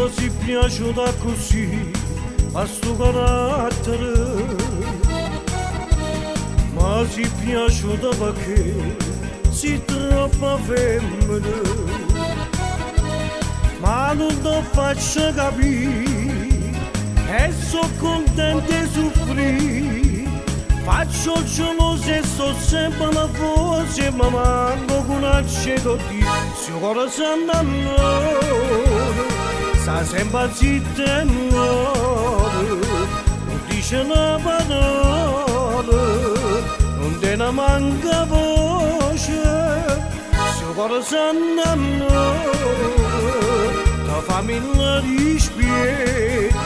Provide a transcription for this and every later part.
Ma si piaciuta così, a sto carattere. Ma si piaciuta perché si troppa femmina. Ma non ti faccio capire, e sono contento di soffrire. Faccio il geloso e sto sempre una voce, ma manco con accetto di se cuore si innamora, sta sempre zitto e muore, non dice una parola, non te ne manca voce, se cuore si innamora, la famiglia rispetta,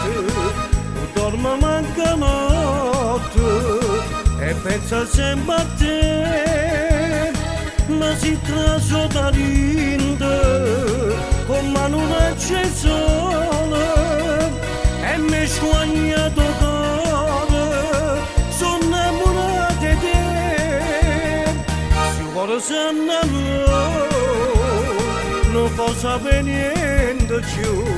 non dorme manca notte. E pensa sempre a te, ma si traso da rinde, con mano non c'è sole, e mi sguagnato cuore, sono innamorata di te, se cuore si innamora, non può sapere niente più.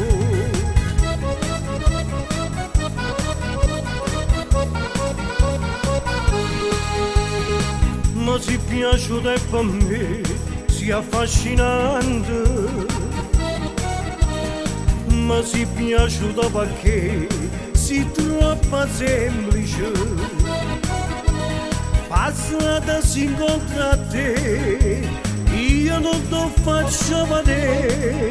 Ma si piaciuta e per me si affascinante, ma si piaciuta perché si troppo semplice, passata si incontra a te, io non ti faccio vedere,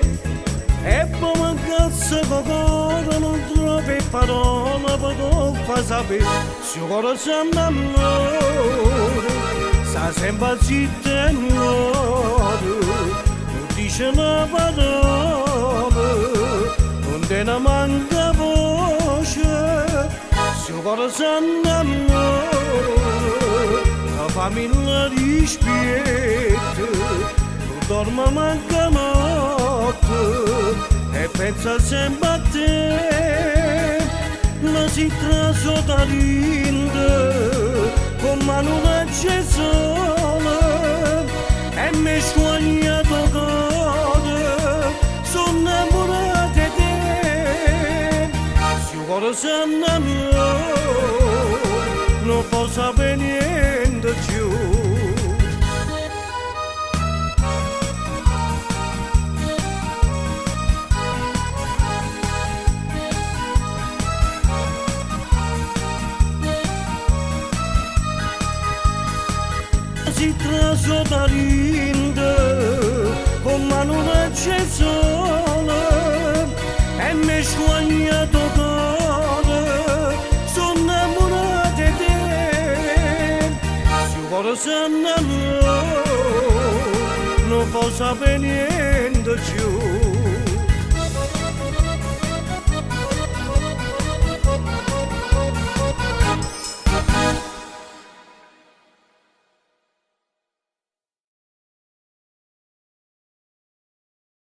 e poi mancanza qualcosa non trovi parole per non far sapere, se cuore si innamora. Sta sempre zitto e muore, non dice una parola, non te ne manca voce, se il cuore si innamora, la famiglia rispetta, non dorme manca notte, e pensa sempre a te, ma si traso da rinde, con mano non c'è sole, e mi sguagnato cuore, sono innamorata di te, se il cuore si innamora, non può sapere niente più. Si traso da rinde, con mano non c'è sole, e mi sguagnato cuore, sono innamorata di te, se il cuore si innamora, non può sapere niente più.